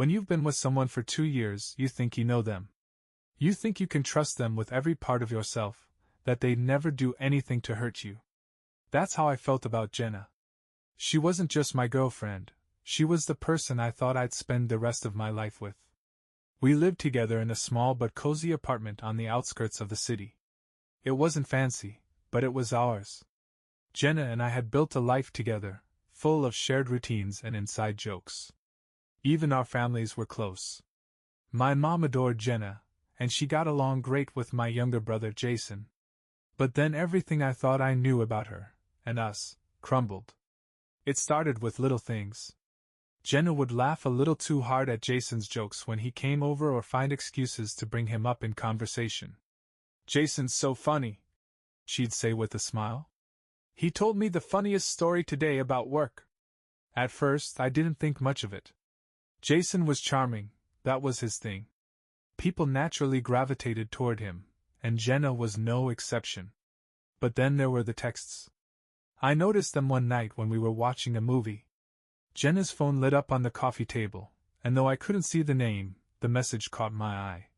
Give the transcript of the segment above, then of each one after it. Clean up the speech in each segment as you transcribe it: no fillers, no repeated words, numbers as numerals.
When you've been with someone for 2 years, you think you know them. You think you can trust them with every part of yourself, that they'd never do anything to hurt you. That's how I felt about Jenna. She wasn't just my girlfriend, she was the person I thought I'd spend the rest of my life with. We lived together in a small but cozy apartment on the outskirts of the city. It wasn't fancy, but it was ours. Jenna and I had built a life together, full of shared routines and inside jokes. Even our families were close. My mom adored Jenna, and she got along great with my younger brother Jason. But then everything I thought I knew about her, and us, crumbled. It started with little things. Jenna would laugh a little too hard at Jason's jokes when he came over or find excuses to bring him up in conversation. "Jason's so funny," she'd say with a smile. "He told me the funniest story today about work." At first, I didn't think much of it. Jason was charming, that was his thing. People naturally gravitated toward him, and Jenna was no exception. But then there were the texts. I noticed them one night when we were watching a movie. Jenna's phone lit up on the coffee table, and though I couldn't see the name, the message caught my eye.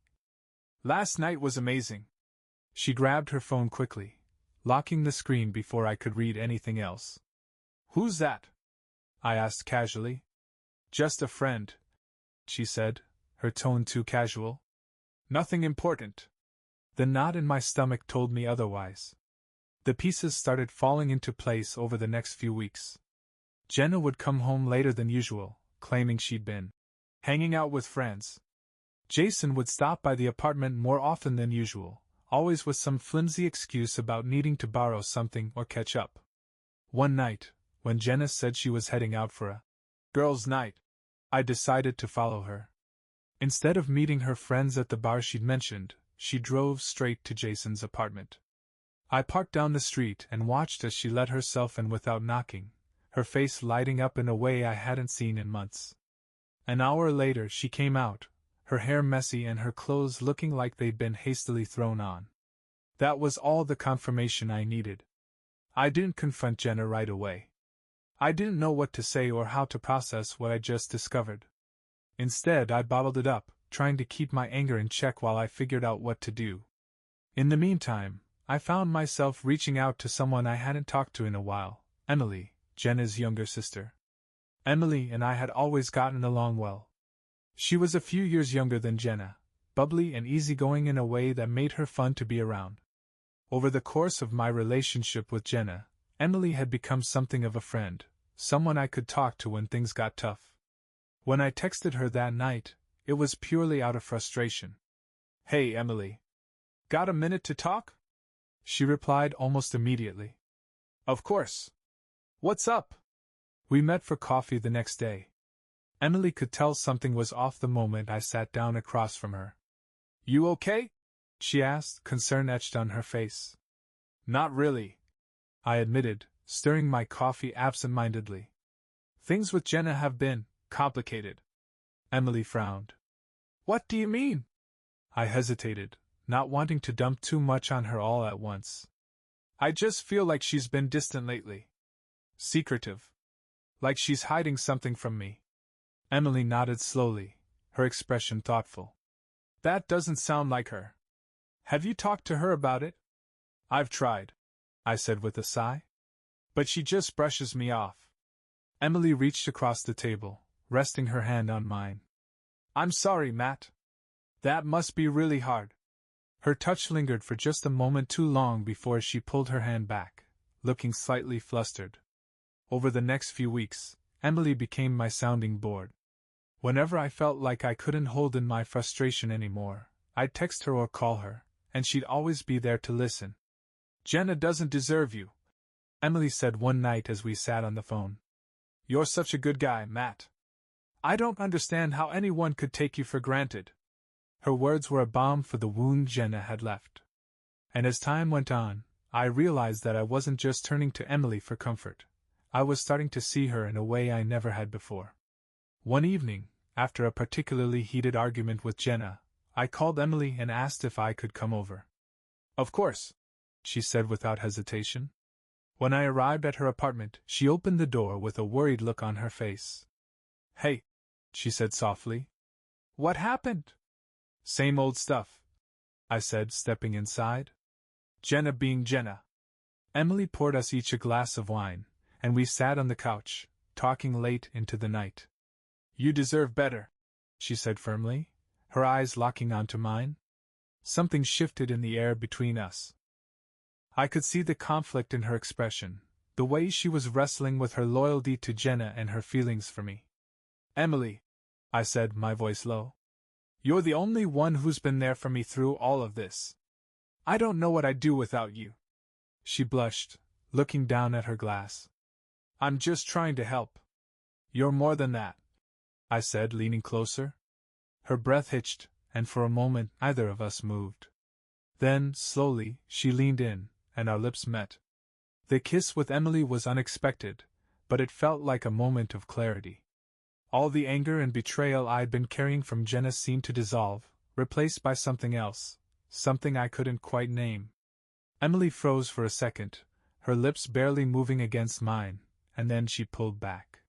"Last night was amazing." She grabbed her phone quickly, locking the screen before I could read anything else. "Who's that?" I asked casually. "Just a friend," she said, her tone too casual. "Nothing important." The knot in my stomach told me otherwise. The pieces started falling into place over the next few weeks. Jenna would come home later than usual, claiming she'd been hanging out with friends. Jason would stop by the apartment more often than usual, always with some flimsy excuse about needing to borrow something or catch up. One night, when Jenna said she was heading out for a girls' night, I decided to follow her. Instead of meeting her friends at the bar she'd mentioned, she drove straight to Jason's apartment. I parked down the street and watched as she let herself in without knocking, her face lighting up in a way I hadn't seen in months. An hour later she came out, her hair messy and her clothes looking like they'd been hastily thrown on. That was all the confirmation I needed. I didn't confront Jenna right away. I didn't know what to say or how to process what I just discovered. Instead, I bottled it up, trying to keep my anger in check while I figured out what to do. In the meantime, I found myself reaching out to someone I hadn't talked to in a while, Emily, Jenna's younger sister. Emily and I had always gotten along well. She was a few years younger than Jenna, bubbly and easygoing in a way that made her fun to be around. Over the course of my relationship with Jenna, Emily had become something of a friend, someone I could talk to when things got tough. When I texted her that night, it was purely out of frustration. "Hey, Emily. Got a minute to talk?" She replied almost immediately. "Of course. What's up?" We met for coffee the next day. Emily could tell something was off the moment I sat down across from her. "You okay?" she asked, concern etched on her face. "Not really," I admitted, stirring my coffee absent-mindedly. "Things with Jenna have been complicated." Emily frowned. "What do you mean?" I hesitated, not wanting to dump too much on her all at once. "I just feel like she's been distant lately. Secretive. Like she's hiding something from me." Emily nodded slowly, her expression thoughtful. "That doesn't sound like her. Have you talked to her about it?" "I've tried," I said with a sigh. "But she just brushes me off." Emily reached across the table, resting her hand on mine. "I'm sorry, Matt. That must be really hard." Her touch lingered for just a moment too long before she pulled her hand back, looking slightly flustered. Over the next few weeks, Emily became my sounding board. Whenever I felt like I couldn't hold in my frustration anymore, I'd text her or call her, and she'd always be there to listen. "Jenna doesn't deserve you," Emily said one night as we sat on the phone. "You're such a good guy, Matt. I don't understand how anyone could take you for granted." Her words were a balm for the wound Jenna had left. And as time went on, I realized that I wasn't just turning to Emily for comfort. I was starting to see her in a way I never had before. One evening, after a particularly heated argument with Jenna, I called Emily and asked if I could come over. "Of course," she said without hesitation. When I arrived at her apartment, she opened the door with a worried look on her face. "Hey," she said softly, What happened? Same old stuff, I said, stepping inside. Jenna being Jenna. Emily poured us each a glass of wine, and we sat on the couch, talking late into the night. You deserve better, she said firmly, her eyes locking onto mine. Something shifted in the air between us. I could see the conflict in her expression, the way she was wrestling with her loyalty to Jenna and her feelings for me. Emily, I said, my voice low. You're the only one who's been there for me through all of this. I don't know what I'd do without you. She blushed, looking down at her glass. I'm just trying to help. You're more than that, I said, leaning closer. Her breath hitched, and for a moment neither of us moved. Then, slowly, she leaned in, and our lips met. The kiss with Emily was unexpected, but it felt like a moment of clarity. All the anger and betrayal I'd been carrying from Jenna seemed to dissolve, replaced by something else, something I couldn't quite name. Emily froze for a second, her lips barely moving against mine, and then she pulled back.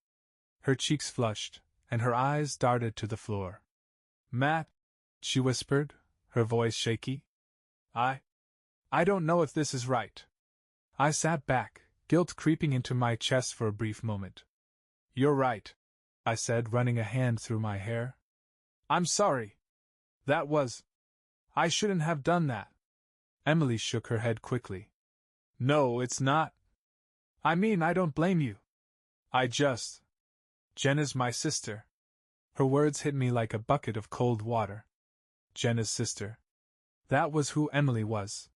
Her cheeks flushed, and her eyes darted to the floor. Matt, she whispered, her voice shaky. I don't know if this is right. I sat back, guilt creeping into my chest for a brief moment. You're right, I said, running a hand through my hair. I'm sorry. I shouldn't have done that. Emily shook her head quickly. No, it's not. I mean, I don't blame you. Jenna's my sister. Her words hit me like a bucket of cold water. Jenna's sister. That was who Emily was.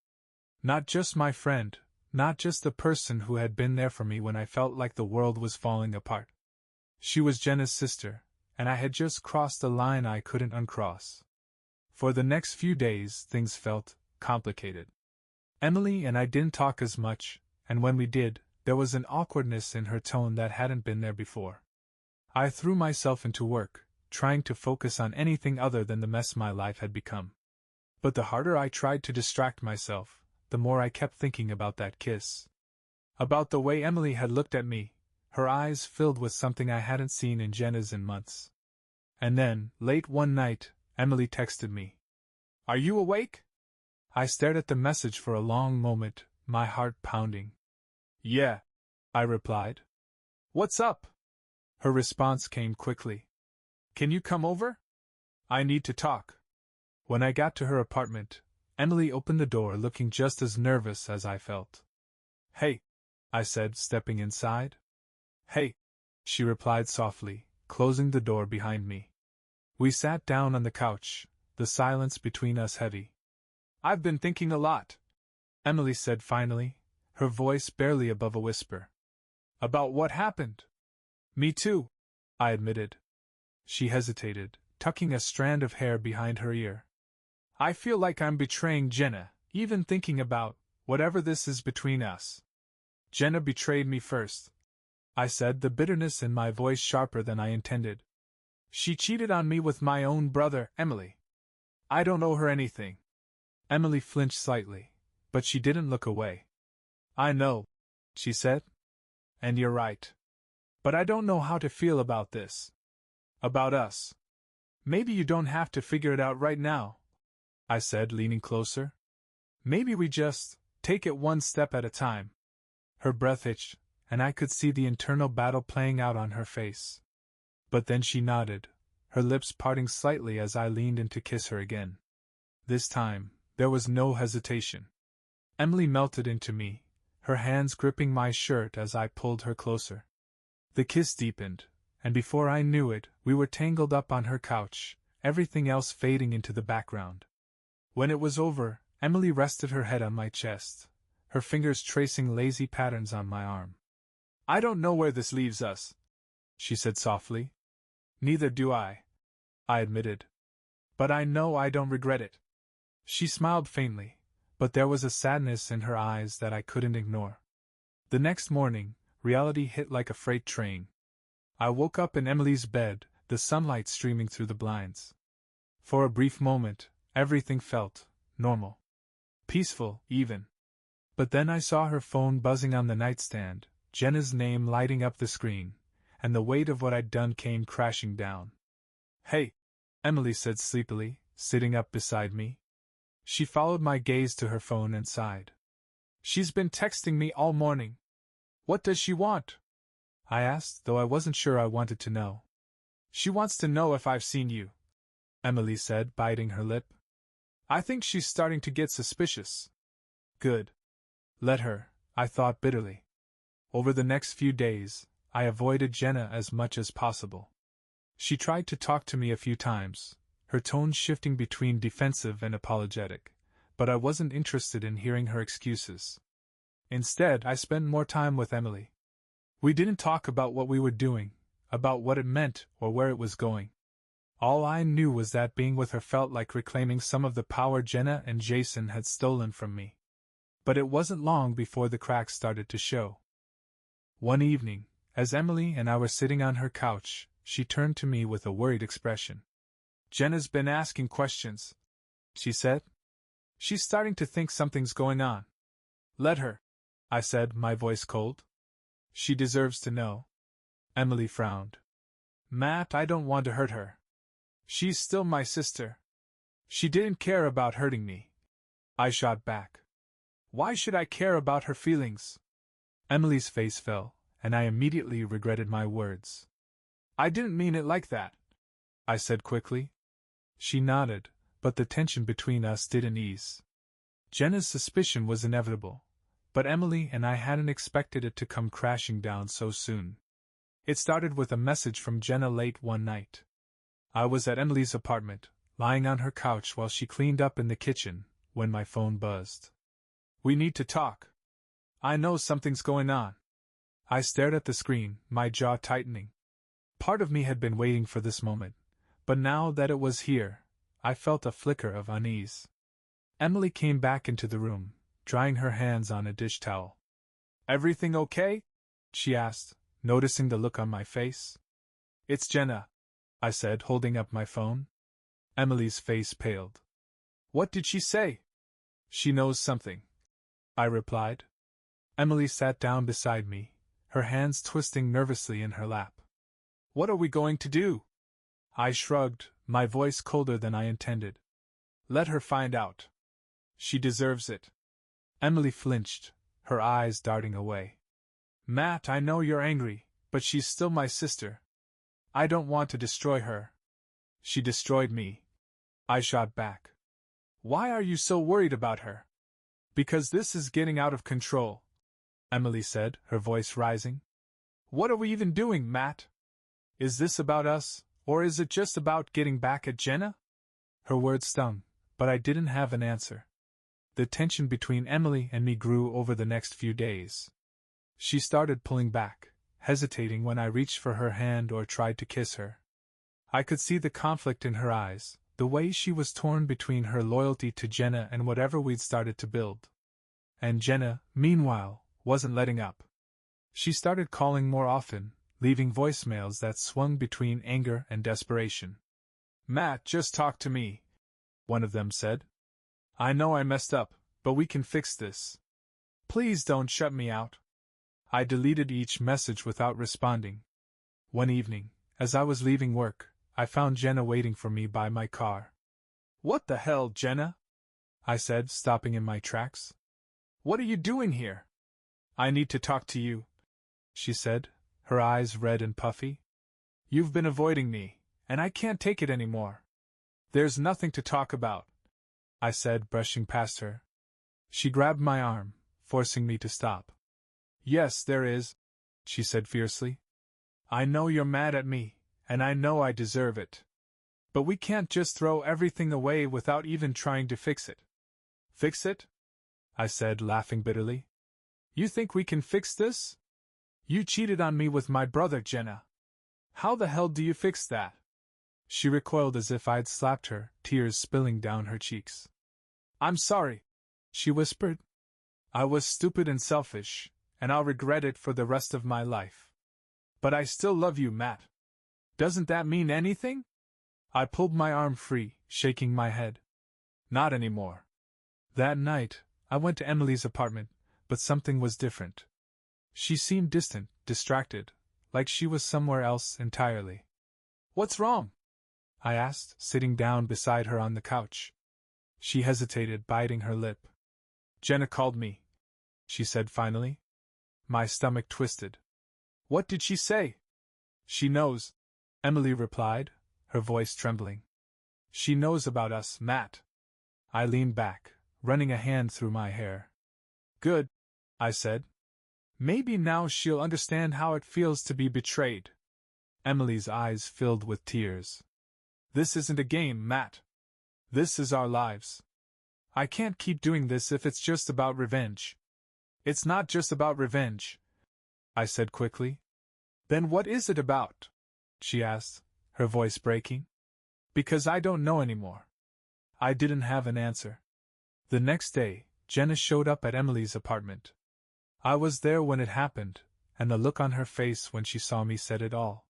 Not just my friend, not just the person who had been there for me when I felt like the world was falling apart. She was Jenna's sister, and I had just crossed a line I couldn't uncross. For the next few days, things felt complicated. Emily and I didn't talk as much, and when we did, there was an awkwardness in her tone that hadn't been there before. I threw myself into work, trying to focus on anything other than the mess my life had become. But the harder I tried to distract myself, the more I kept thinking about that kiss. About the way Emily had looked at me, her eyes filled with something I hadn't seen in Jenna's in months. And then, late one night, Emily texted me. Are you awake? I stared at the message for a long moment, my heart pounding. Yeah, I replied. What's up? Her response came quickly. Can you come over? I need to talk. When I got to her apartment, Emily opened the door looking just as nervous as I felt. Hey, I said, stepping inside. Hey, she replied softly, closing the door behind me. We sat down on the couch, the silence between us heavy. I've been thinking a lot, Emily said finally, her voice barely above a whisper. About what happened? Me too, I admitted. She hesitated, tucking a strand of hair behind her ear. I feel like I'm betraying Jenna, even thinking about whatever this is between us. Jenna betrayed me first, I said, the bitterness in my voice sharper than I intended. She cheated on me with my own brother, Emily. I don't owe her anything. Emily flinched slightly, but she didn't look away. I know, she said. And you're right. But I don't know how to feel about this. About us. Maybe you don't have to figure it out right now, I said, leaning closer. Maybe we just take it one step at a time. Her breath hitched, and I could see the internal battle playing out on her face. But then she nodded, her lips parting slightly as I leaned in to kiss her again. This time, there was no hesitation. Emily melted into me, her hands gripping my shirt as I pulled her closer. The kiss deepened, and before I knew it, we were tangled up on her couch, everything else fading into the background. When it was over, Emily rested her head on my chest, her fingers tracing lazy patterns on my arm. I don't know where this leaves us, she said softly. Neither do I admitted. But I know I don't regret it. She smiled faintly, but there was a sadness in her eyes that I couldn't ignore. The next morning, reality hit like a freight train. I woke up in Emily's bed, the sunlight streaming through the blinds. For a brief moment, everything felt normal. Peaceful, even. But then I saw her phone buzzing on the nightstand, Jenna's name lighting up the screen, and the weight of what I'd done came crashing down. Hey, Emily said sleepily, sitting up beside me. She followed my gaze to her phone and sighed. She's been texting me all morning. What does she want? I asked, though I wasn't sure I wanted to know. She wants to know if I've seen you, Emily said, biting her lip. I think she's starting to get suspicious. Good. Let her, I thought bitterly. Over the next few days, I avoided Jenna as much as possible. She tried to talk to me a few times, her tone shifting between defensive and apologetic, but I wasn't interested in hearing her excuses. Instead, I spent more time with Emily. We didn't talk about what we were doing, about what it meant or where it was going. All I knew was that being with her felt like reclaiming some of the power Jenna and Jason had stolen from me. But it wasn't long before the cracks started to show. One evening, as Emily and I were sitting on her couch, she turned to me with a worried expression. Jenna's been asking questions, she said. She's starting to think something's going on. Let her, I said, my voice cold. She deserves to know. Emily frowned. Matt, I don't want to hurt her. She's still my sister. She didn't care about hurting me. I shot back. Why should I care about her feelings? Emily's face fell, and I immediately regretted my words. I didn't mean it like that, I said quickly. She nodded, but the tension between us didn't ease. Jenna's suspicion was inevitable, but Emily and I hadn't expected it to come crashing down so soon. It started with a message from Jenna late one night. I was at Emily's apartment, lying on her couch while she cleaned up in the kitchen, when my phone buzzed. We need to talk. I know something's going on. I stared at the screen, my jaw tightening. Part of me had been waiting for this moment, but now that it was here, I felt a flicker of unease. Emily came back into the room, drying her hands on a dish towel. Everything okay? She asked, noticing the look on my face. It's Jenna, I said, holding up my phone. Emily's face paled. What did she say? She knows something, I replied. Emily sat down beside me, her hands twisting nervously in her lap. What are we going to do? I shrugged, my voice colder than I intended. Let her find out. She deserves it. Emily flinched, her eyes darting away. Matt, I know you're angry, but she's still my sister. I don't want to destroy her. She destroyed me. I shot back. Why are you so worried about her? Because this is getting out of control, Emily said, her voice rising. What are we even doing, Matt? Is this about us, or is it just about getting back at Jenna? Her words stung, but I didn't have an answer. The tension between Emily and me grew over the next few days. She started pulling back, hesitating when I reached for her hand or tried to kiss her. I could see the conflict in her eyes, the way she was torn between her loyalty to Jenna and whatever we'd started to build. And Jenna, meanwhile, wasn't letting up. She started calling more often, leaving voicemails that swung between anger and desperation. Matt, just talk to me, one of them said. I know I messed up, but we can fix this. Please don't shut me out. I deleted each message without responding. One evening, as I was leaving work, I found Jenna waiting for me by my car. What the hell, Jenna? I said, stopping in my tracks. What are you doing here? I need to talk to you, she said, her eyes red and puffy. You've been avoiding me, and I can't take it anymore. There's nothing to talk about, I said, brushing past her. She grabbed my arm, forcing me to stop. Yes, there is, she said fiercely. I know you're mad at me, and I know I deserve it. But we can't just throw everything away without even trying to fix it. Fix it? I said, laughing bitterly. You think we can fix this? You cheated on me with my brother, Jenna. How the hell do you fix that? She recoiled as if I'd slapped her, tears spilling down her cheeks. I'm sorry, she whispered. I was stupid and selfish, and I'll regret it for the rest of my life. But I still love you, Matt. Doesn't that mean anything? I pulled my arm free, shaking my head. Not anymore. That night, I went to Emily's apartment, but something was different. She seemed distant, distracted, like she was somewhere else entirely. What's wrong? I asked, sitting down beside her on the couch. She hesitated, biting her lip. Jenna called me, she said finally. My stomach twisted. What did she say? She knows, Emily replied, her voice trembling. She knows about us, Matt. I leaned back, running a hand through my hair. Good, I said. Maybe now she'll understand how it feels to be betrayed. Emily's eyes filled with tears. This isn't a game, Matt. This is our lives. I can't keep doing this if it's just about revenge. It's not just about revenge, I said quickly. Then what is it about? She asked, her voice breaking. Because I don't know anymore. I didn't have an answer. The next day, Jenna showed up at Emily's apartment. I was there when it happened, and the look on her face when she saw me said it all.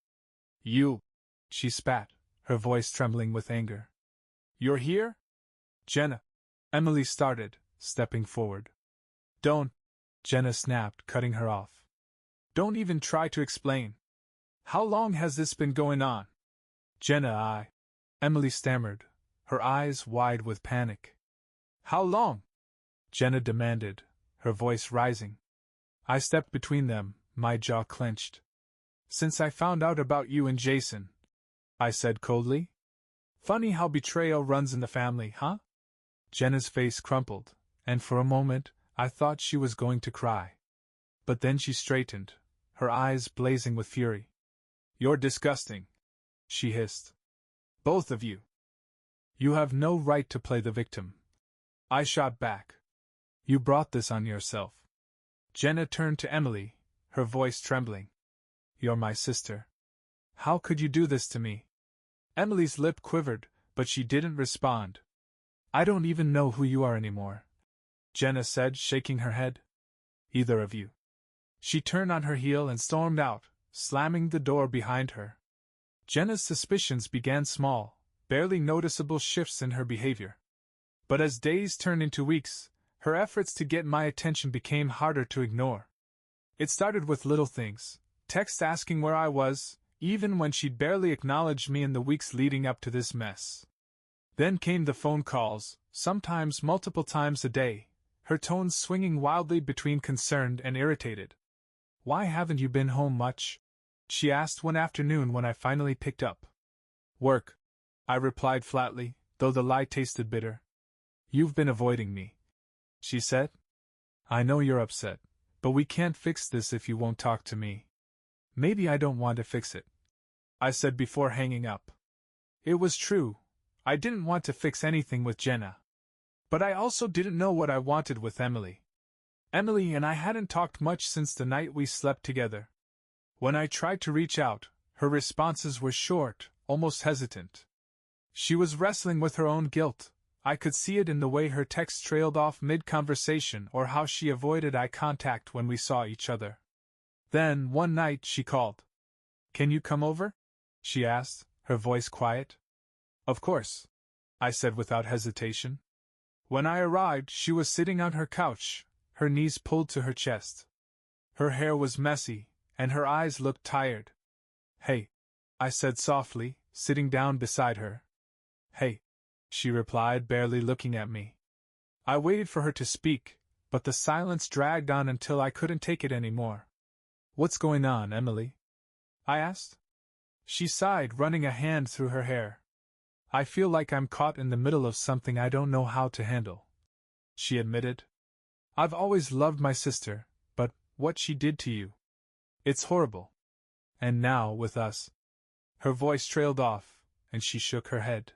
You, she spat, her voice trembling with anger. You're here? Jenna. Emily started, stepping forward. Don't, Jenna snapped, cutting her off. Don't even try to explain. How long has this been going on? Jenna, Emily stammered, her eyes wide with panic. How long? Jenna demanded, her voice rising. I stepped between them, my jaw clenched. Since I found out about you and Jason, I said coldly. Funny how betrayal runs in the family, huh? Jenna's face crumpled, and for a moment, I thought she was going to cry. But then she straightened, her eyes blazing with fury. You're disgusting, she hissed. Both of you. You have no right to play the victim. I shot back. You brought this on yourself. Jenna turned to Emily, her voice trembling. You're my sister. How could you do this to me? Emily's lip quivered, but she didn't respond. I don't even know who you are anymore, Jenna said, shaking her head. Either of you. She turned on her heel and stormed out, slamming the door behind her. Jenna's suspicions began small, barely noticeable shifts in her behavior. But as days turned into weeks, her efforts to get my attention became harder to ignore. It started with little things, texts asking where I was, even when she'd barely acknowledged me in the weeks leading up to this mess. Then came the phone calls, sometimes multiple times a day, her tones swinging wildly between concerned and irritated. Why haven't you been home much? She asked one afternoon when I finally picked up. Work, I replied flatly, though the lie tasted bitter. You've been avoiding me, she said. I know you're upset, but we can't fix this if you won't talk to me. Maybe I don't want to fix it, I said before hanging up. It was true, I didn't want to fix anything with Jenna. But I also didn't know what I wanted with Emily. Emily and I hadn't talked much since the night we slept together. When I tried to reach out, her responses were short, almost hesitant. She was wrestling with her own guilt. I could see it in the way her texts trailed off mid-conversation or how she avoided eye contact when we saw each other. Then, one night, she called. Can you come over? She asked, her voice quiet. Of course, I said without hesitation. When I arrived, she was sitting on her couch, her knees pulled to her chest. Her hair was messy, and her eyes looked tired. Hey, I said softly, sitting down beside her. Hey, she replied, barely looking at me. I waited for her to speak, but the silence dragged on until I couldn't take it anymore. What's going on, Emily? I asked. She sighed, running a hand through her hair. I feel like I'm caught in the middle of something I don't know how to handle, she admitted. I've always loved my sister, but what she did to you. It's horrible. And now, with us. Her voice trailed off, and she shook her head.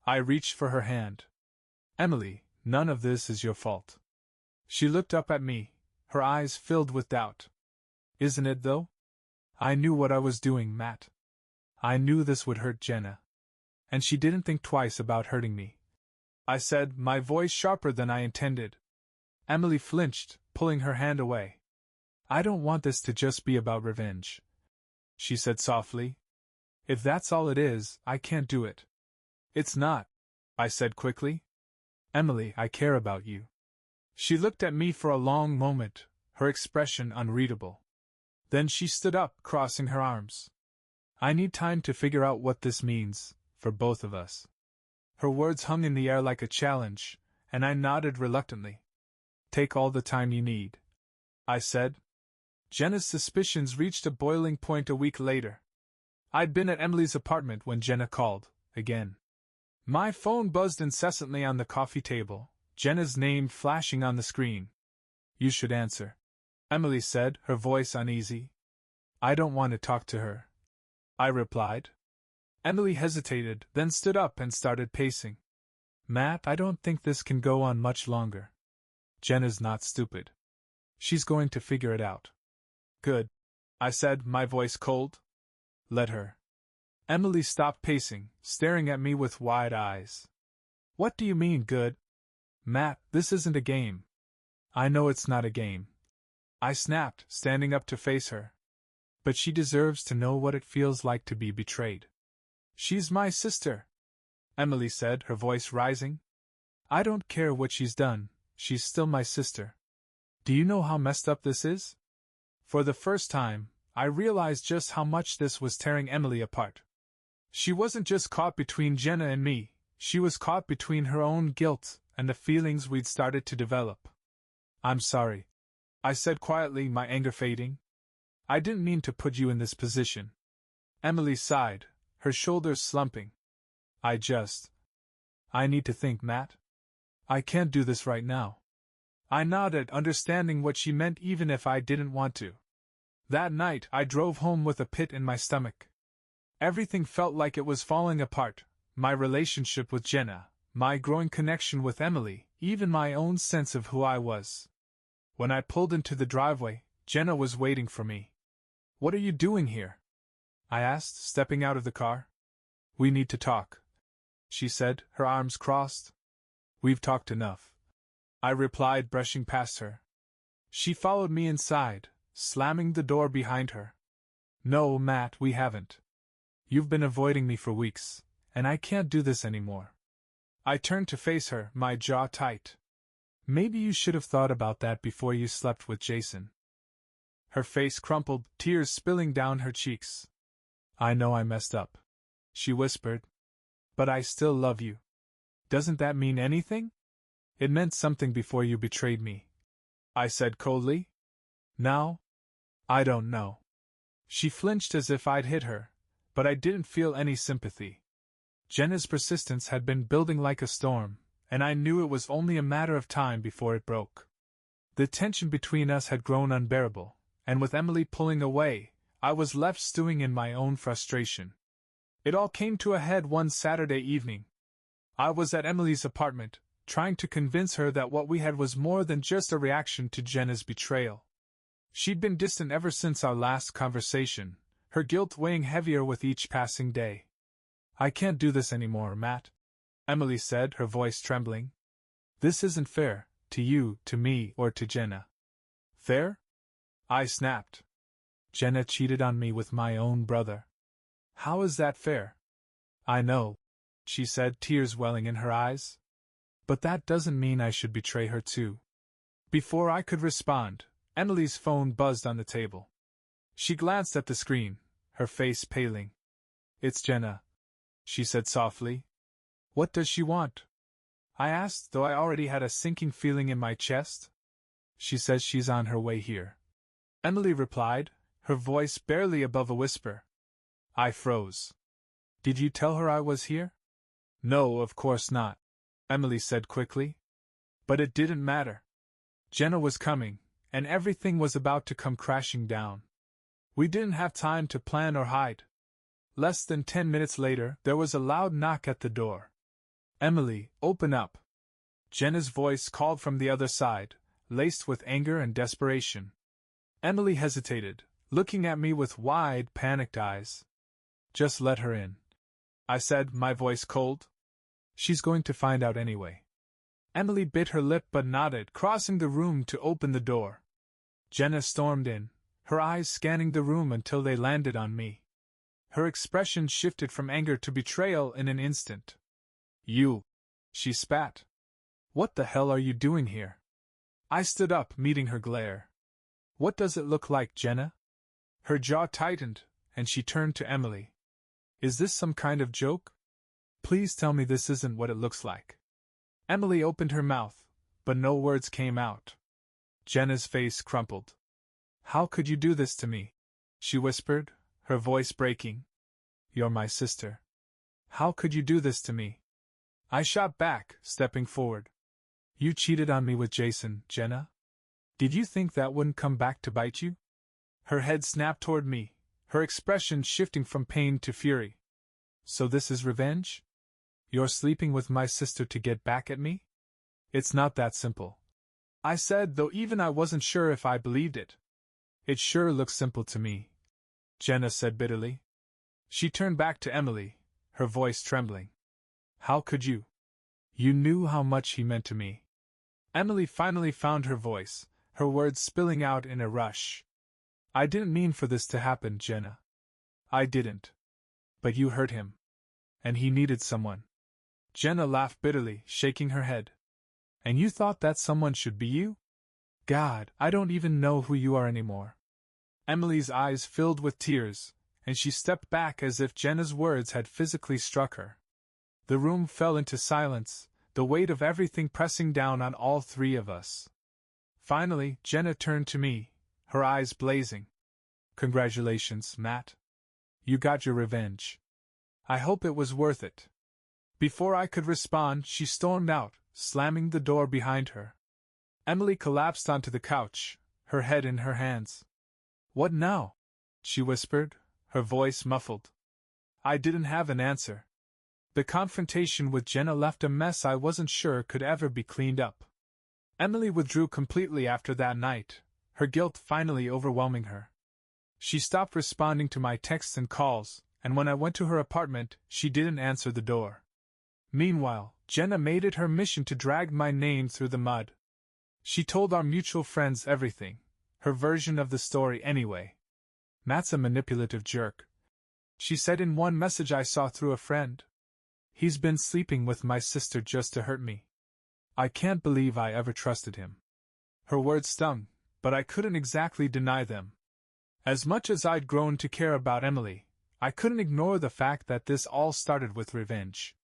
I reached for her hand. Emily, none of this is your fault. She looked up at me, her eyes filled with doubt. Isn't it, though? I knew what I was doing, Matt. I knew this would hurt Jenna. And she didn't think twice about hurting me. I said, my voice sharper than I intended. Emily flinched, pulling her hand away. I don't want this to just be about revenge, she said softly. If that's all it is, I can't do it. It's not, I said quickly. Emily, I care about you. She looked at me for a long moment, her expression unreadable. Then she stood up, crossing her arms. I need time to figure out what this means, for both of us. Her words hung in the air like a challenge, and I nodded reluctantly. Take all the time you need, I said. Jenna's suspicions reached a boiling point a week later. I'd been at Emily's apartment when Jenna called, again. My phone buzzed incessantly on the coffee table, Jenna's name flashing on the screen. You should answer, Emily said, her voice uneasy. I don't want to talk to her, I replied. Emily hesitated, then stood up and started pacing. Matt, I don't think this can go on much longer. Jenna's not stupid. She's going to figure it out. Good, I said, my voice cold. Let her. Emily stopped pacing, staring at me with wide eyes. What do you mean, good? Matt, this isn't a game. I know it's not a game, I snapped, standing up to face her. But she deserves to know what it feels like to be betrayed. She's my sister, Emily said, her voice rising. I don't care what she's done, she's still my sister. Do you know how messed up this is? For the first time, I realized just how much this was tearing Emily apart. She wasn't just caught between Jenna and me, she was caught between her own guilt and the feelings we'd started to develop. I'm sorry, I said quietly, my anger fading. I didn't mean to put you in this position. Emily sighed, her shoulders slumping. I need to think, Matt. I can't do this right now. I nodded, understanding what she meant even if I didn't want to. That night, I drove home with a pit in my stomach. Everything felt like it was falling apart, my relationship with Jenna, my growing connection with Emily, even my own sense of who I was. When I pulled into the driveway, Jenna was waiting for me. What are you doing here? I asked, stepping out of the car. We need to talk, she said, her arms crossed. We've talked enough, I replied, brushing past her. She followed me inside, slamming the door behind her. No, Matt, we haven't. You've been avoiding me for weeks, and I can't do this anymore. I turned to face her, my jaw tight. Maybe you should have thought about that before you slept with Jason. Her face crumpled, tears spilling down her cheeks. I know I messed up, she whispered. But I still love you. Doesn't that mean anything? It meant something before you betrayed me, I said coldly. Now? I don't know. She flinched as if I'd hit her, but I didn't feel any sympathy. Jenna's persistence had been building like a storm, and I knew it was only a matter of time before it broke. The tension between us had grown unbearable, and with Emily pulling away, I was left stewing in my own frustration. It all came to a head one Saturday evening. I was at Emily's apartment, trying to convince her that what we had was more than just a reaction to Jenna's betrayal. She'd been distant ever since our last conversation, her guilt weighing heavier with each passing day. I can't do this anymore, Matt, Emily said, her voice trembling. This isn't fair, to you, to me, or to Jenna. Fair? I snapped. Jenna cheated on me with my own brother. How is that fair? I know, she said, tears welling in her eyes. But that doesn't mean I should betray her too. Before I could respond, Emily's phone buzzed on the table. She glanced at the screen, her face paling. It's Jenna, she said softly. What does she want? I asked, though I already had a sinking feeling in my chest. She says she's on her way here, Emily replied, her voice barely above a whisper. I froze. Did you tell her I was here? No, of course not, Emily said quickly. But it didn't matter. Jenna was coming, and everything was about to come crashing down. We didn't have time to plan or hide. Less than 10 minutes later, there was a loud knock at the door. Emily, open up. Jenna's voice called from the other side, laced with anger and desperation. Emily hesitated, looking at me with wide, panicked eyes. Just let her in, I said, my voice cold. She's going to find out anyway. Emily bit her lip but nodded, crossing the room to open the door. Jenna stormed in, her eyes scanning the room until they landed on me. Her expression shifted from anger to betrayal in an instant. You, she spat. What the hell are you doing here? I stood up, meeting her glare. What does it look like, Jenna? Her jaw tightened, and she turned to Emily. Is this some kind of joke? Please tell me this isn't what it looks like. Emily opened her mouth, but no words came out. Jenna's face crumpled. How could you do this to me? She whispered, her voice breaking. You're my sister. How could you do this to me? I shot back, stepping forward. You cheated on me with Jason, Jenna? Did you think that wouldn't come back to bite you? Her head snapped toward me, her expression shifting from pain to fury. So this is revenge? You're sleeping with my sister to get back at me? It's not that simple. I said, though even I wasn't sure if I believed it. It sure looks simple to me, Jenna said bitterly. She turned back to Emily, her voice trembling. How could you? You knew how much he meant to me. Emily finally found her voice, her words spilling out in a rush. I didn't mean for this to happen, Jenna. I didn't. But you hurt him. And he needed someone. Jenna laughed bitterly, shaking her head. And you thought that someone should be you? God, I don't even know who you are anymore. Emily's eyes filled with tears, and she stepped back as if Jenna's words had physically struck her. The room fell into silence, the weight of everything pressing down on all three of us. Finally, Jenna turned to me, her eyes blazing. Congratulations, Matt. You got your revenge. I hope it was worth it. Before I could respond, she stormed out, slamming the door behind her. Emily collapsed onto the couch, her head in her hands. What now? She whispered, her voice muffled. I didn't have an answer. The confrontation with Jenna left a mess I wasn't sure could ever be cleaned up. Emily withdrew completely after that night, her guilt finally overwhelming her. She stopped responding to my texts and calls, and when I went to her apartment, she didn't answer the door. Meanwhile, Jenna made it her mission to drag my name through the mud. She told our mutual friends everything, her version of the story anyway. Matt's a manipulative jerk, she said in one message I saw through a friend. He's been sleeping with my sister just to hurt me. I can't believe I ever trusted him. Her words stung, but I couldn't exactly deny them. As much as I'd grown to care about Emily, I couldn't ignore the fact that this all started with revenge.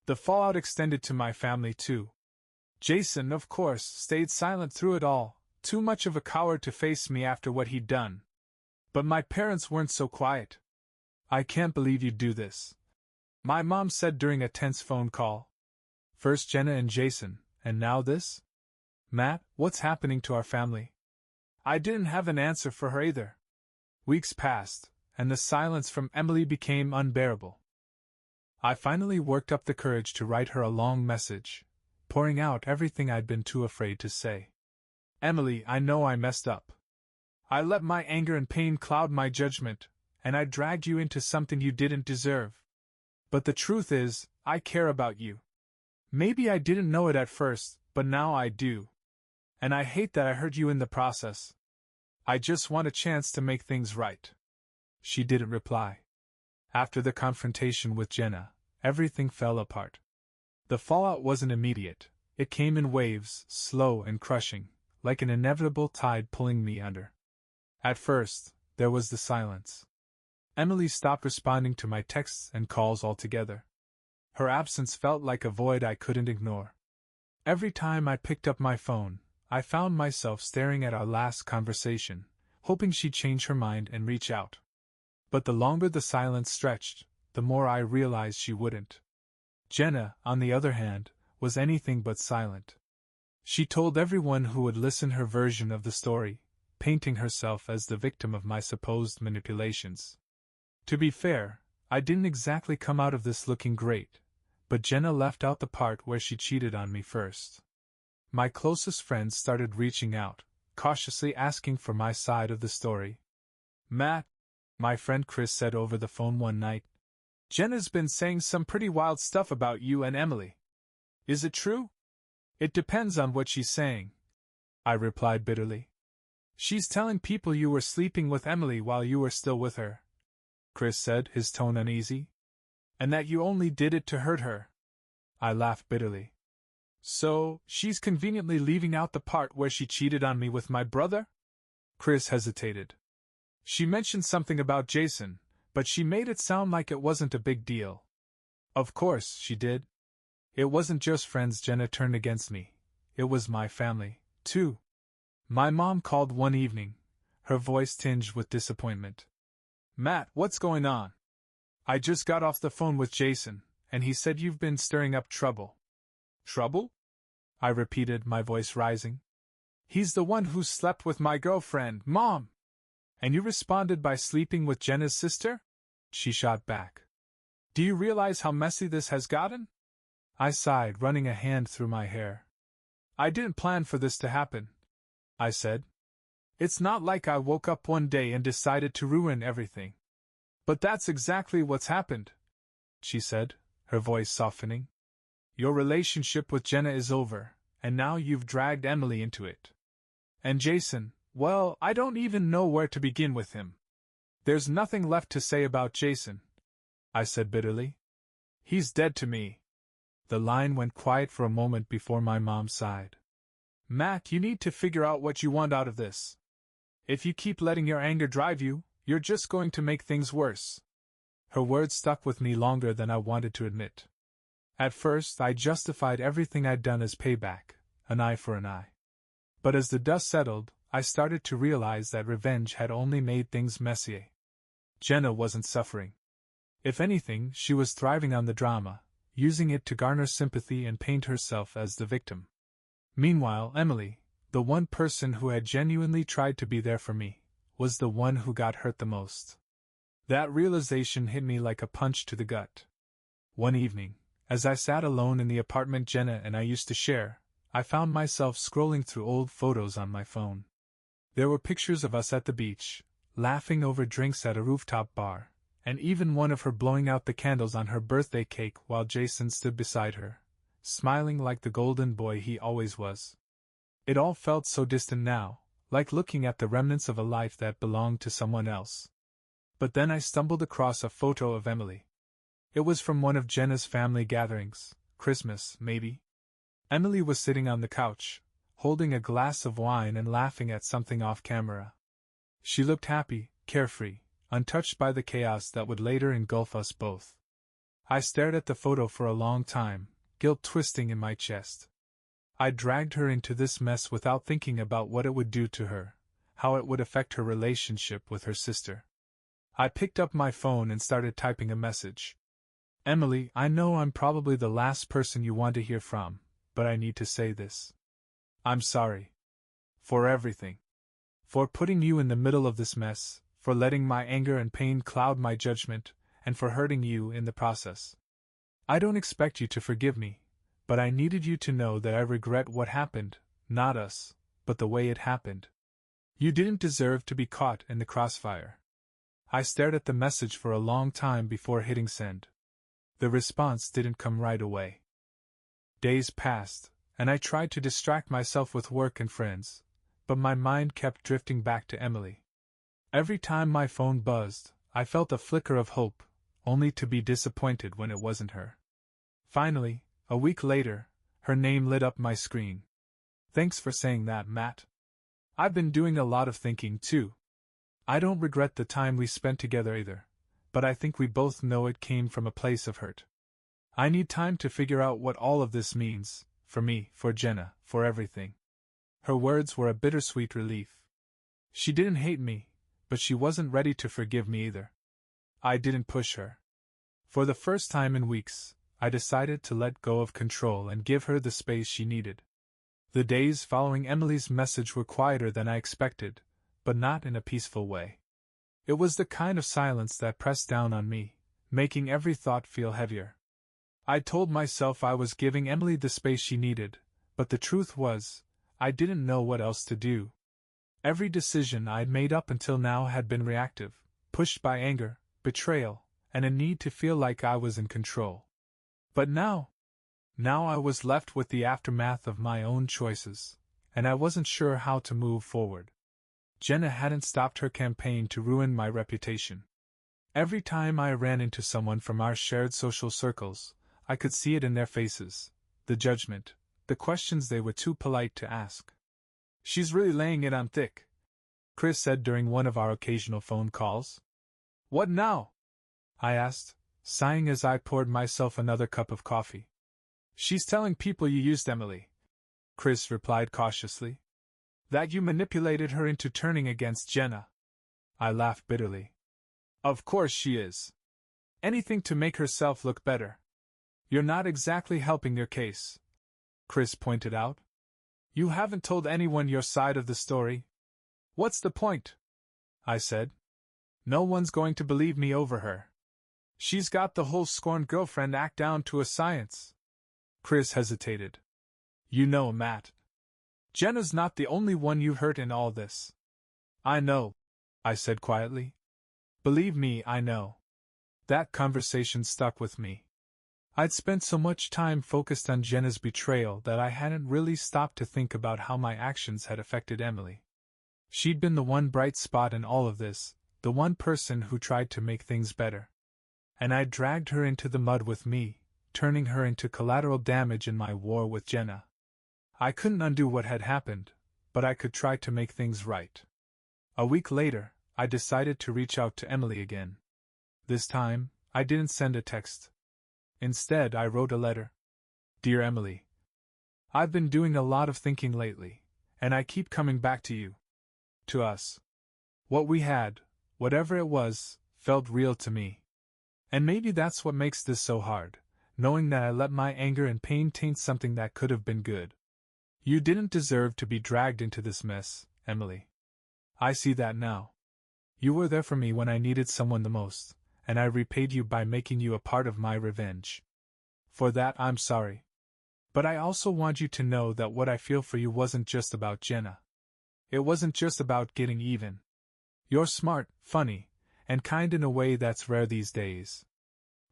The fallout extended to my family too. Jason, of course, stayed silent through it all, too much of a coward to face me after what he'd done. But my parents weren't so quiet. I can't believe you'd do this, my mom said during a tense phone call. First Jenna and Jason, and now this? Matt, what's happening to our family? I didn't have an answer for her either. Weeks passed, and the silence from Emily became unbearable. I finally worked up the courage to write her a long message, pouring out everything I'd been too afraid to say. Emily, I know I messed up. I let my anger and pain cloud my judgment, and I dragged you into something you didn't deserve. But the truth is, I care about you. Maybe I didn't know it at first, but now I do. And I hate that I hurt you in the process. I just want a chance to make things right. She didn't reply. After the confrontation with Jenna, everything fell apart. The fallout wasn't immediate. It came in waves, slow and crushing, like an inevitable tide pulling me under. At first, there was the silence. Emily stopped responding to my texts and calls altogether. Her absence felt like a void I couldn't ignore. Every time I picked up my phone, I found myself staring at our last conversation, hoping she'd change her mind and reach out. But the longer the silence stretched, the more I realized she wouldn't. Jenna, on the other hand, was anything but silent. She told everyone who would listen her version of the story, painting herself as the victim of my supposed manipulations. To be fair, I didn't exactly come out of this looking great, but Jenna left out the part where she cheated on me first. My closest friends started reaching out, cautiously asking for my side of the story. Matt, my friend Chris said over the phone one night, Jenna's been saying some pretty wild stuff about you and Emily. Is it true? It depends on what she's saying, I replied bitterly. She's telling people you were sleeping with Emily while you were still with her, Chris said, his tone uneasy. And that you only did it to hurt her. I laughed bitterly. So, she's conveniently leaving out the part where she cheated on me with my brother? Chris hesitated. She mentioned something about Jason, but she made it sound like it wasn't a big deal. Of course, she did. It wasn't just friends Jenna turned against me, it was my family, too. My mom called one evening, her voice tinged with disappointment. Matt, what's going on? I just got off the phone with Jason, and he said you've been stirring up trouble. Trouble? I repeated, my voice rising. He's the one who slept with my girlfriend, Mom! And you responded by sleeping with Jenna's sister? She shot back. Do you realize how messy this has gotten? I sighed, running a hand through my hair. I didn't plan for this to happen, I said. It's not like I woke up one day and decided to ruin everything. But that's exactly what's happened, she said, her voice softening. Your relationship with Jenna is over, and now you've dragged Emily into it. And Jason, well, I don't even know where to begin with him. There's nothing left to say about Jason, I said bitterly. He's dead to me. The line went quiet for a moment before my mom sighed. Matt, you need to figure out what you want out of this. If you keep letting your anger drive you, you're just going to make things worse. Her words stuck with me longer than I wanted to admit. At first, I justified everything I'd done as payback, an eye for an eye. But as the dust settled, I started to realize that revenge had only made things messier. Jenna wasn't suffering. If anything, she was thriving on the drama, using it to garner sympathy and paint herself as the victim. Meanwhile, Emily, the one person who had genuinely tried to be there for me, was the one who got hurt the most. That realization hit me like a punch to the gut. One evening, as I sat alone in the apartment Jenna and I used to share, I found myself scrolling through old photos on my phone. There were pictures of us at the beach, laughing over drinks at a rooftop bar, and even one of her blowing out the candles on her birthday cake while Jason stood beside her, smiling like the golden boy he always was. It all felt so distant now, like looking at the remnants of a life that belonged to someone else. But then I stumbled across a photo of Emily. It was from one of Jenna's family gatherings, Christmas, maybe. Emily was sitting on the couch, holding a glass of wine and laughing at something off camera. She looked happy, carefree, untouched by the chaos that would later engulf us both. I stared at the photo for a long time, guilt twisting in my chest. I dragged her into this mess without thinking about what it would do to her, how it would affect her relationship with her sister. I picked up my phone and started typing a message. Emily, I know I'm probably the last person you want to hear from, but I need to say this. I'm sorry. For everything. For putting you in the middle of this mess, for letting my anger and pain cloud my judgment, and for hurting you in the process. I don't expect you to forgive me, but I needed you to know that I regret what happened, not us, but the way it happened. You didn't deserve to be caught in the crossfire. I stared at the message for a long time before hitting send. The response didn't come right away. Days passed, and I tried to distract myself with work and friends, but my mind kept drifting back to Emily. Every time my phone buzzed, I felt a flicker of hope, only to be disappointed when it wasn't her. Finally, a week later, her name lit up my screen. Thanks for saying that, Matt. I've been doing a lot of thinking, too. I don't regret the time we spent together either, but I think we both know it came from a place of hurt. I need time to figure out what all of this means, for me, for Jenna, for everything. Her words were a bittersweet relief. She didn't hate me, but she wasn't ready to forgive me either. I didn't push her. For the first time in weeks, I decided to let go of control and give her the space she needed. The days following Emily's message were quieter than I expected, but not in a peaceful way. It was the kind of silence that pressed down on me, making every thought feel heavier. I told myself I was giving Emily the space she needed, but the truth was, I didn't know what else to do. Every decision I'd made up until now had been reactive, pushed by anger, betrayal, and a need to feel like I was in control. But now I was left with the aftermath of my own choices, and I wasn't sure how to move forward. Jenna hadn't stopped her campaign to ruin my reputation. Every time I ran into someone from our shared social circles, I could see it in their faces, the judgment, the questions they were too polite to ask. She's really laying it on thick, Chris said during one of our occasional phone calls. What now? I asked, sighing as I poured myself another cup of coffee. She's telling people you used Emily, Chris replied cautiously. That you manipulated her into turning against Jenna. I laughed bitterly. Of course she is. Anything to make herself look better. You're not exactly helping your case, Chris pointed out. You haven't told anyone your side of the story. What's the point? I said. No one's going to believe me over her. She's got the whole scorned girlfriend act down to a science. Chris hesitated. You know, Matt. Jenna's not the only one you hurt in all this. I know, I said quietly. Believe me, I know. That conversation stuck with me. I'd spent so much time focused on Jenna's betrayal that I hadn't really stopped to think about how my actions had affected Emily. She'd been the one bright spot in all of this, the one person who tried to make things better. And I'd dragged her into the mud with me, turning her into collateral damage in my war with Jenna. I couldn't undo what had happened, but I could try to make things right. A week later, I decided to reach out to Emily again. This time, I didn't send a text. Instead, I wrote a letter. Dear Emily, I've been doing a lot of thinking lately, and I keep coming back to you. To us. What we had, whatever it was, felt real to me. And maybe that's what makes this so hard, knowing that I let my anger and pain taint something that could have been good. You didn't deserve to be dragged into this mess, Emily. I see that now. You were there for me when I needed someone the most, and I repaid you by making you a part of my revenge. For that I'm sorry. But I also want you to know that what I feel for you wasn't just about Jenna. It wasn't just about getting even. You're smart, funny, and kind in a way that's rare these days.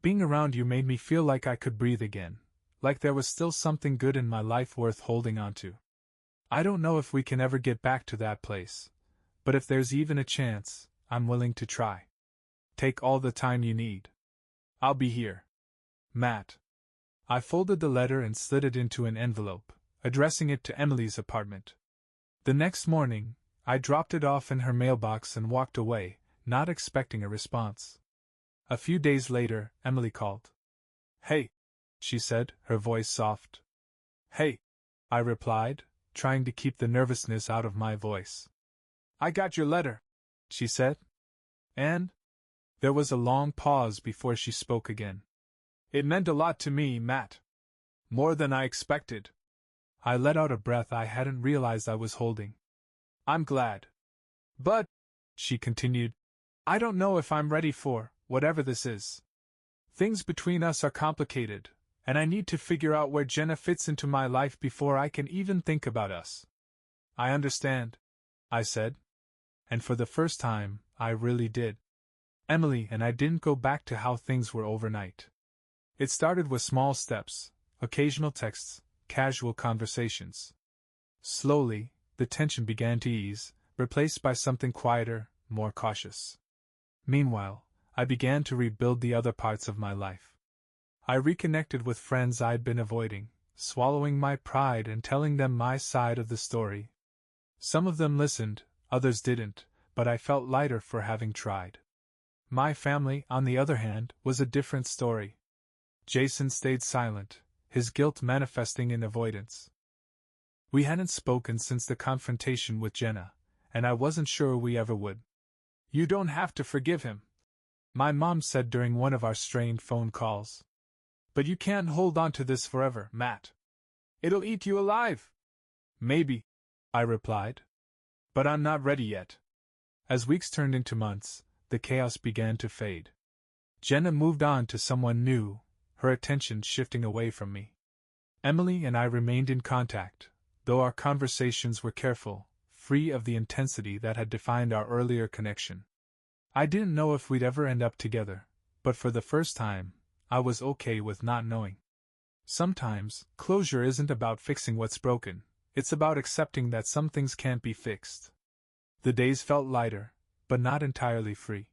Being around you made me feel like I could breathe again, like there was still something good in my life worth holding on to. I don't know if we can ever get back to that place, but if there's even a chance, I'm willing to try. Take all the time you need. I'll be here. Matt. I folded the letter and slid it into an envelope, addressing it to Emily's apartment. The next morning, I dropped it off in her mailbox and walked away, not expecting a response. A few days later, Emily called. Hey, she said, her voice soft. Hey, I replied, trying to keep the nervousness out of my voice. I got your letter, she said. And? There was a long pause before she spoke again. It meant a lot to me, Matt. More than I expected. I let out a breath I hadn't realized I was holding. I'm glad. But, she continued, I don't know if I'm ready for whatever this is. Things between us are complicated, and I need to figure out where Jenna fits into my life before I can even think about us. I understand, I said. And for the first time, I really did. Emily and I didn't go back to how things were overnight. It started with small steps, occasional texts, casual conversations. Slowly, the tension began to ease, replaced by something quieter, more cautious. Meanwhile, I began to rebuild the other parts of my life. I reconnected with friends I'd been avoiding, swallowing my pride and telling them my side of the story. Some of them listened, others didn't, but I felt lighter for having tried. My family, on the other hand, was a different story. Jason stayed silent, his guilt manifesting in avoidance. We hadn't spoken since the confrontation with Jenna, and I wasn't sure we ever would. You don't have to forgive him, my mom said during one of our strained phone calls. But you can't hold on to this forever, Matt. It'll eat you alive. Maybe, I replied. But I'm not ready yet. As weeks turned into months, the chaos began to fade. Jenna moved on to someone new, her attention shifting away from me. Emily and I remained in contact, though our conversations were careful, free of the intensity that had defined our earlier connection. I didn't know if we'd ever end up together, but for the first time, I was okay with not knowing. Sometimes, closure isn't about fixing what's broken, it's about accepting that some things can't be fixed. The days felt lighter, but not entirely free.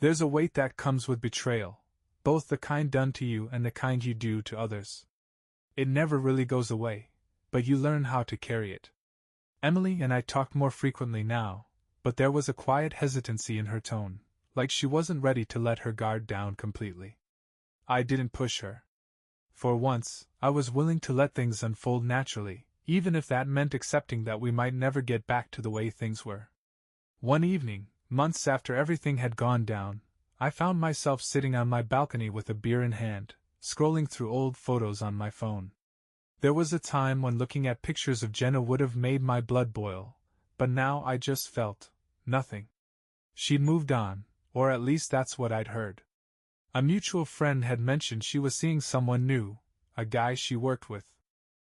There's a weight that comes with betrayal, both the kind done to you and the kind you do to others. It never really goes away, but you learn how to carry it. Emily and I talked more frequently now, but there was a quiet hesitancy in her tone, like she wasn't ready to let her guard down completely. I didn't push her. For once, I was willing to let things unfold naturally, even if that meant accepting that we might never get back to the way things were. One evening, months after everything had gone down, I found myself sitting on my balcony with a beer in hand, scrolling through old photos on my phone. There was a time when looking at pictures of Jenna would have made my blood boil, but now I just felt nothing. She'd moved on, or at least that's what I'd heard. A mutual friend had mentioned she was seeing someone new, a guy she worked with.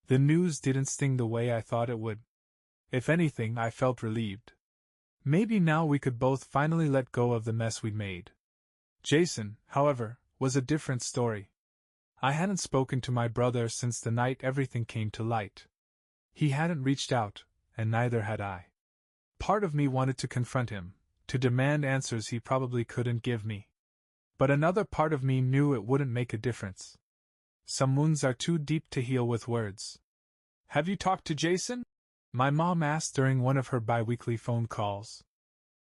The news didn't sting the way I thought it would. If anything, I felt relieved. Maybe now we could both finally let go of the mess we'd made. Jason, however, was a different story. I hadn't spoken to my brother since the night everything came to light. He hadn't reached out, and neither had I. Part of me wanted to confront him, to demand answers he probably couldn't give me. But another part of me knew it wouldn't make a difference. Some wounds are too deep to heal with words. "Have you talked to Jason?" my mom asked during one of her bi-weekly phone calls.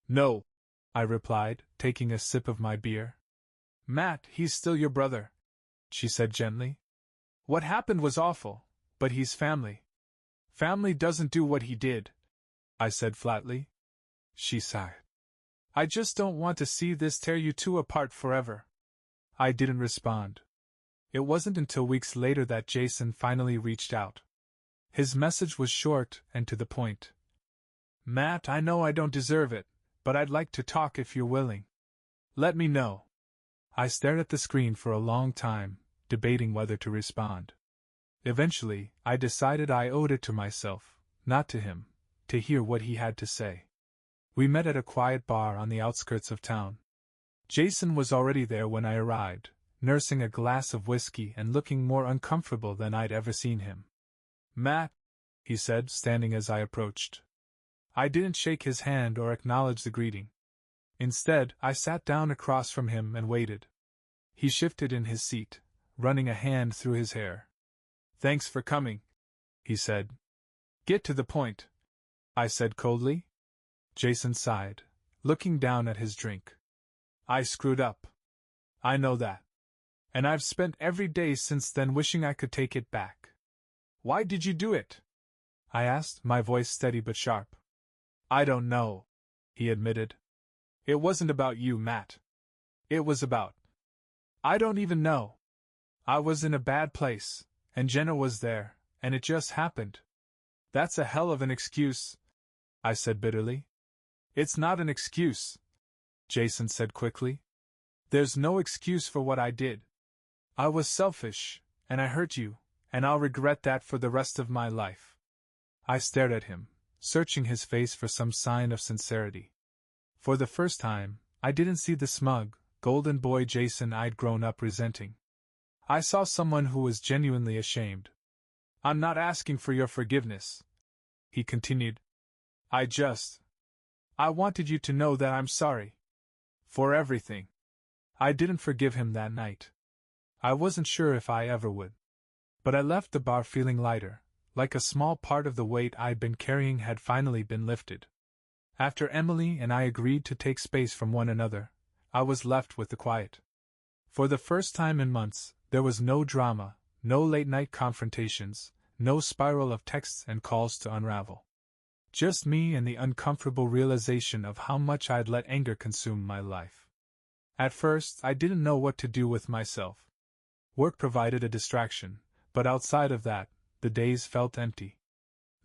"No," I replied, taking a sip of my beer. "Matt, he's still your brother," she said gently. "What happened was awful, but he's family. Family doesn't do what he did," I said flatly. She sighed. "I just don't want to see this tear you two apart forever." I didn't respond. It wasn't until weeks later that Jason finally reached out. His message was short and to the point. "Matt, I know I don't deserve it, but I'd like to talk if you're willing. Let me know." I stared at the screen for a long time, debating whether to respond. Eventually, I decided I owed it to myself, not to him, to hear what he had to say. We met at a quiet bar on the outskirts of town. Jason was already there when I arrived, nursing a glass of whiskey and looking more uncomfortable than I'd ever seen him. "Matt," he said, standing as I approached. I didn't shake his hand or acknowledge the greeting. Instead, I sat down across from him and waited. He shifted in his seat, running a hand through his hair. "Thanks for coming," he said. "Get to the point," I said coldly. Jason sighed, looking down at his drink. "I screwed up. I know that. And I've spent every day since then wishing I could take it back." "Why did you do it?" I asked, my voice steady but sharp. "I don't know," he admitted. "It wasn't about you, Matt. It was about... I don't even know. I was in a bad place, and Jenna was there, and it just happened." "That's a hell of an excuse," I said bitterly. "It's not an excuse," Jason said quickly. "There's no excuse for what I did. I was selfish, and I hurt you, and I'll regret that for the rest of my life." I stared at him, searching his face for some sign of sincerity. For the first time, I didn't see the smug, golden boy Jason I'd grown up resenting. I saw someone who was genuinely ashamed. "I'm not asking for your forgiveness," he continued. I wanted you to know that I'm sorry. For everything." I didn't forgive him that night. I wasn't sure if I ever would. But I left the bar feeling lighter, like a small part of the weight I'd been carrying had finally been lifted. After Emily and I agreed to take space from one another, I was left with the quiet. For the first time in months, there was no drama, no late-night confrontations, no spiral of texts and calls to unravel. Just me and the uncomfortable realization of how much I'd let anger consume my life. At first, I didn't know what to do with myself. Work provided a distraction, but outside of that, the days felt empty.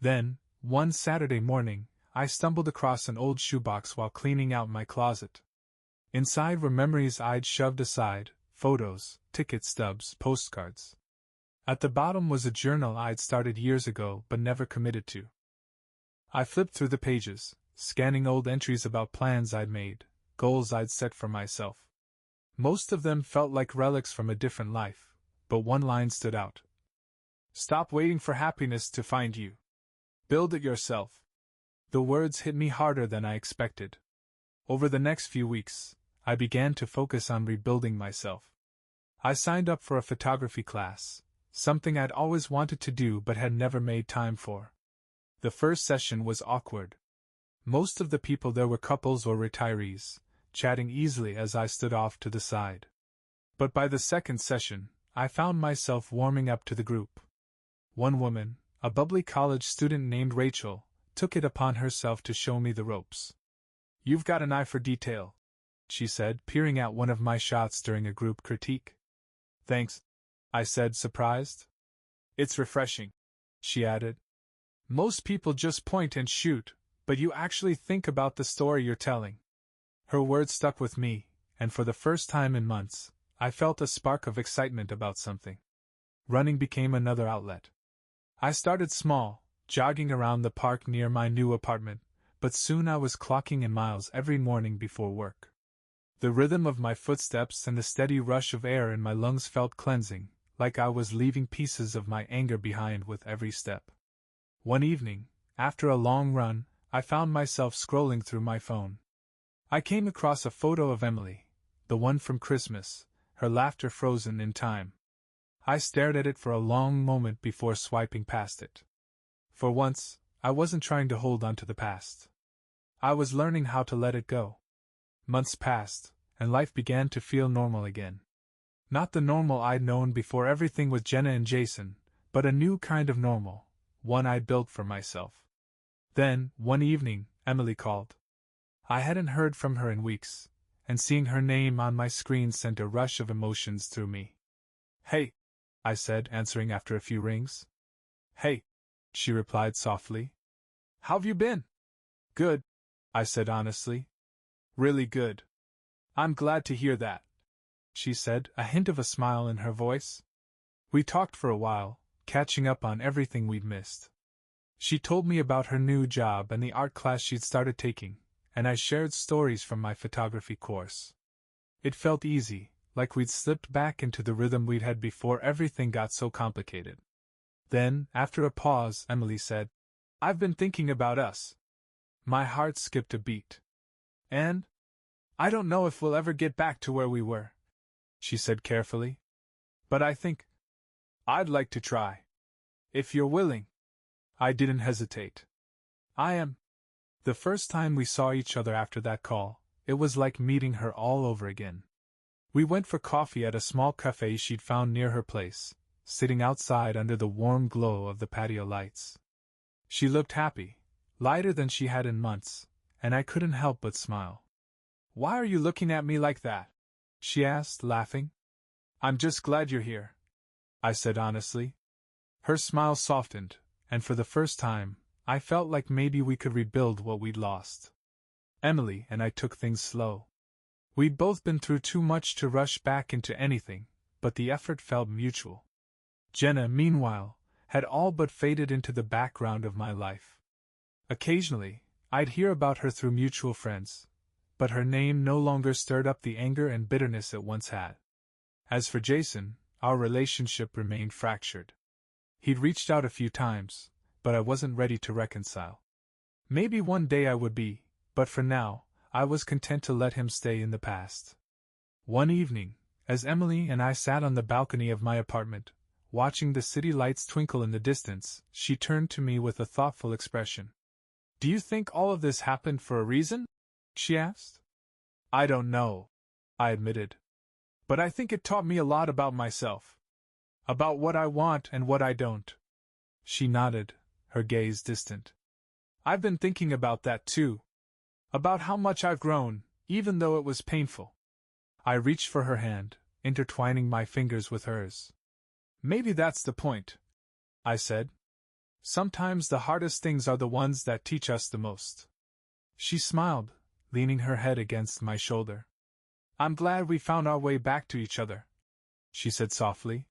Then, one Saturday morning, I stumbled across an old shoebox while cleaning out my closet. Inside were memories I'd shoved aside, photos, ticket stubs, postcards. At the bottom was a journal I'd started years ago but never committed to. I flipped through the pages, scanning old entries about plans I'd made, goals I'd set for myself. Most of them felt like relics from a different life, but one line stood out. "Stop waiting for happiness to find you. Build it yourself." The words hit me harder than I expected. Over the next few weeks, I began to focus on rebuilding myself. I signed up for a photography class, something I'd always wanted to do but had never made time for. The first session was awkward. Most of the people there were couples or retirees, chatting easily as I stood off to the side. But by the second session, I found myself warming up to the group. One woman, a bubbly college student named Rachel, took it upon herself to show me the ropes. "You've got an eye for detail," she said, peering at one of my shots during a group critique. "Thanks," I said, surprised. "It's refreshing," she added. "Most people just point and shoot, but you actually think about the story you're telling." Her words stuck with me, and for the first time in months, I felt a spark of excitement about something. Running became another outlet. I started small, jogging around the park near my new apartment, but soon I was clocking in miles every morning before work. The rhythm of my footsteps and the steady rush of air in my lungs felt cleansing, like I was leaving pieces of my anger behind with every step. One evening, after a long run, I found myself scrolling through my phone. I came across a photo of Emily, the one from Christmas, her laughter frozen in time. I stared at it for a long moment before swiping past it. For once, I wasn't trying to hold on to the past. I was learning how to let it go. Months passed, and life began to feel normal again. Not the normal I'd known before everything with Jenna and Jason, but a new kind of normal, one I'd built for myself. Then, one evening, Emily called. I hadn't heard from her in weeks, and seeing her name on my screen sent a rush of emotions through me. "Hey," I said, answering after a few rings. "Hey," she replied softly. "How've you been?" "Good," I said honestly. "Really good." "I'm glad to hear that," she said, a hint of a smile in her voice. We talked for a while, catching up on everything we'd missed. She told me about her new job and the art class she'd started taking, and I shared stories from my photography course. It felt easy, like we'd slipped back into the rhythm we'd had before everything got so complicated. Then, after a pause, Emily said, "I've been thinking about us." My heart skipped a beat. "And? I don't know if we'll ever get back to where we were," she said carefully. "But I think I'd like to try. If you're willing." I didn't hesitate. "I am." The first time we saw each other after that call, it was like meeting her all over again. We went for coffee at a small cafe she'd found near her place, sitting outside under the warm glow of the patio lights. She looked happy, lighter than she had in months, and I couldn't help but smile. "Why are you looking at me like that?" she asked, laughing. "I'm just glad you're here," I said honestly. Her smile softened, and for the first time, I felt like maybe we could rebuild what we'd lost. Emily and I took things slow. We'd both been through too much to rush back into anything, but the effort felt mutual. Jenna, meanwhile, had all but faded into the background of my life. Occasionally, I'd hear about her through mutual friends, but her name no longer stirred up the anger and bitterness it once had. As for Jason, our relationship remained fractured. He'd reached out a few times, but I wasn't ready to reconcile. Maybe one day I would be, but for now, I was content to let him stay in the past. One evening, as Emily and I sat on the balcony of my apartment, watching the city lights twinkle in the distance, she turned to me with a thoughtful expression. "Do you think all of this happened for a reason?" she asked. "I don't know," I admitted. "But I think it taught me a lot about myself. About what I want and what I don't." She nodded, her gaze distant. "I've been thinking about that too. About how much I've grown, even though it was painful." I reached for her hand, intertwining my fingers with hers. "Maybe that's the point," I said. "Sometimes the hardest things are the ones that teach us the most." She smiled, leaning her head against my shoulder. "I'm glad we found our way back to each other," she said softly.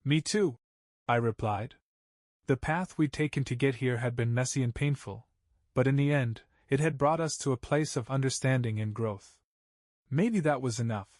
"Me too," I replied. The path we'd taken to get here had been messy and painful, but in the end, it had brought us to a place of understanding and growth. Maybe that was enough.